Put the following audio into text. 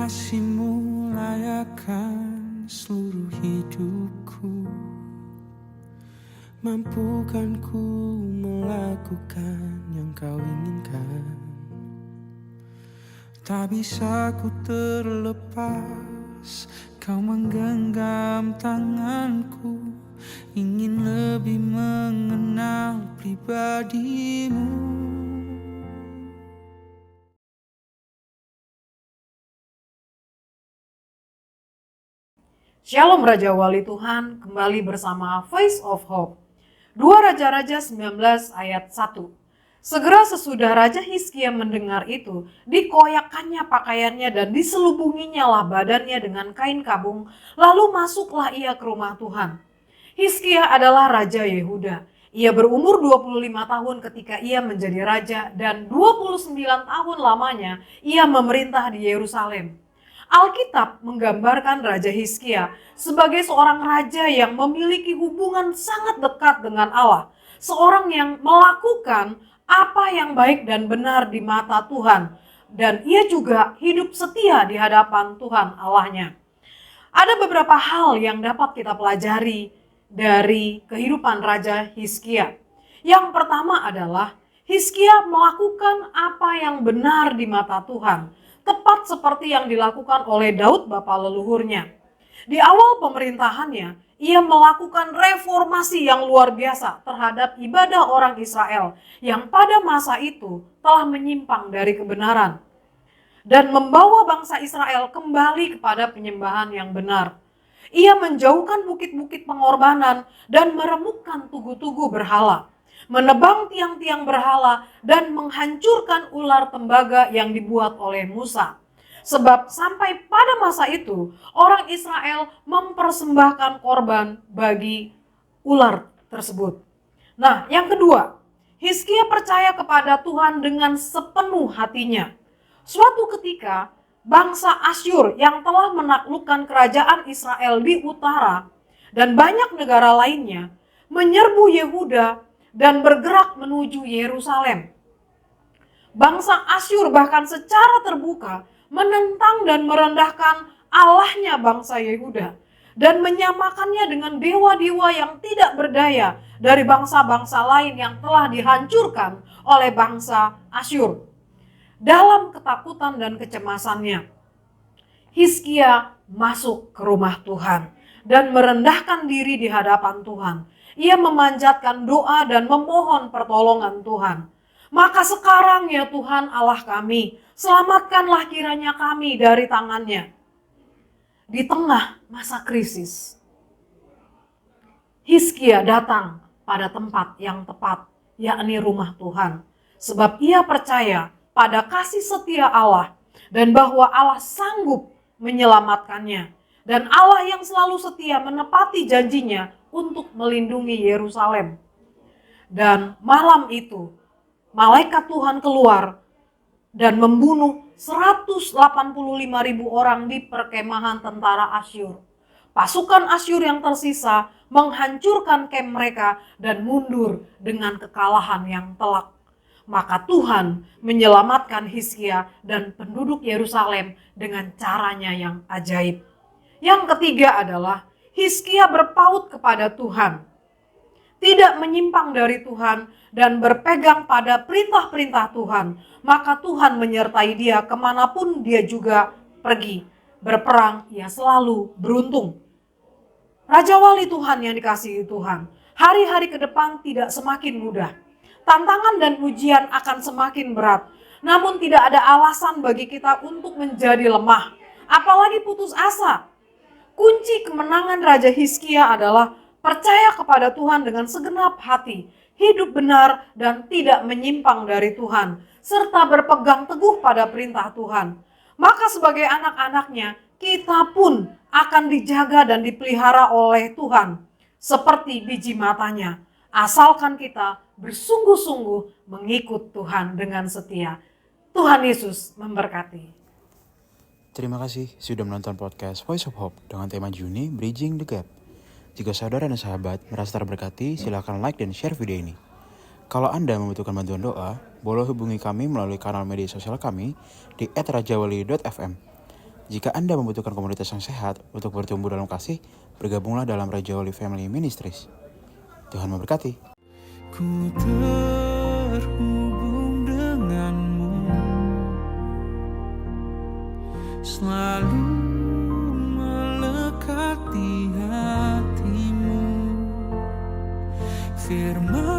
kasih-Mu layakkan seluruh hidupku. Mampukan ku melakukan yang Kau inginkan. Tak bisa ku terlepas, Kau menggenggam tanganku. Ingin lebih mengenal pribadi-Mu. Shalom Raja Wali Tuhan, kembali bersama Voice of Hope. 2 Raja-Raja 19 ayat 1. Segera sesudah Raja Hizkia mendengar itu, dikoyakkannya pakaiannya dan diselubunginya lah badannya dengan kain kabung, lalu masuklah ia ke rumah Tuhan. Hizkia adalah Raja Yehuda. Ia berumur 25 tahun ketika ia menjadi raja dan 29 tahun lamanya ia memerintah di Yerusalem. Alkitab menggambarkan Raja Hizkia sebagai seorang raja yang memiliki hubungan sangat dekat dengan Allah. Seorang yang melakukan apa yang baik dan benar di mata Tuhan. Dan ia juga hidup setia di hadapan Tuhan Allahnya. Ada beberapa hal yang dapat kita pelajari dari kehidupan Raja Hizkia. Yang pertama adalah Hizkia melakukan apa yang benar di mata Tuhan. Tepat seperti yang dilakukan oleh Daud bapa leluhurnya. Di awal pemerintahannya, ia melakukan reformasi yang luar biasa terhadap ibadah orang Israel yang pada masa itu telah menyimpang dari kebenaran dan membawa bangsa Israel kembali kepada penyembahan yang benar. Ia menjauhkan bukit-bukit pengorbanan dan meremukkan tugu-tugu berhala, menebang tiang-tiang berhala dan menghancurkan ular tembaga yang dibuat oleh Musa. Sebab sampai pada masa itu, orang Israel mempersembahkan korban bagi ular tersebut. Nah, yang kedua, Hizkia percaya kepada Tuhan dengan sepenuh hatinya. Suatu ketika, bangsa Asyur yang telah menaklukkan kerajaan Israel di utara dan banyak negara lainnya menyerbu Yehuda dan bergerak menuju Yerusalem. Bangsa Asyur bahkan secara terbuka menentang dan merendahkan Allahnya bangsa Yehuda dan menyamakannya dengan dewa-dewa yang tidak berdaya dari bangsa-bangsa lain yang telah dihancurkan oleh bangsa Asyur. Dalam ketakutan dan kecemasannya, Hizkia masuk ke rumah Tuhan dan merendahkan diri di hadapan Tuhan. Ia memanjatkan doa dan memohon pertolongan Tuhan. Maka sekarang ya Tuhan Allah kami, selamatkanlah kiranya kami dari tangannya. Di tengah masa krisis, Hizkia datang pada tempat yang tepat, yakni rumah Tuhan. Sebab ia percaya pada kasih setia Allah dan bahwa Allah sanggup menyelamatkannya. Dan Allah yang selalu setia menepati janjinya untuk melindungi Yerusalem. Dan malam itu, malaikat Tuhan keluar dan membunuh 185.000 orang di perkemahan tentara Asyur. Pasukan Asyur yang tersisa menghancurkan kem mereka dan mundur dengan kekalahan yang telak. Maka Tuhan menyelamatkan Hizkia dan penduduk Yerusalem dengan caranya yang ajaib. Yang ketiga adalah Hizkia berpaut kepada Tuhan, tidak menyimpang dari Tuhan dan berpegang pada perintah-perintah Tuhan. Maka Tuhan menyertai dia kemanapun dia juga pergi. Berperang ia selalu beruntung. Raja Wali Tuhan yang dikasihi Tuhan, hari-hari ke depan tidak semakin mudah. Tantangan dan ujian akan semakin berat. Namun tidak ada alasan bagi kita untuk menjadi lemah, apalagi putus asa. Kunci kemenangan Raja Hizkia adalah percaya kepada Tuhan dengan segenap hati, hidup benar dan tidak menyimpang dari Tuhan, serta berpegang teguh pada perintah Tuhan. Maka sebagai anak-anaknya, kita pun akan dijaga dan dipelihara oleh Tuhan, seperti biji matanya, asalkan kita bersungguh-sungguh mengikut Tuhan dengan setia. Tuhan Yesus memberkati. Terima kasih sudah menonton podcast Voice of Hope dengan tema Juni Bridging the Gap. Jika saudara dan sahabat merasa terberkati, silakan like dan share video ini. Kalau Anda membutuhkan bantuan doa, boleh hubungi kami melalui kanal media sosial kami di @rajawali.fm. Jika Anda membutuhkan komunitas yang sehat untuk bertumbuh dalam kasih, bergabunglah dalam Raja Wali Family Ministries. Tuhan memberkati. Ku terhubung denganmu, selalu melekat di hatimu. Firman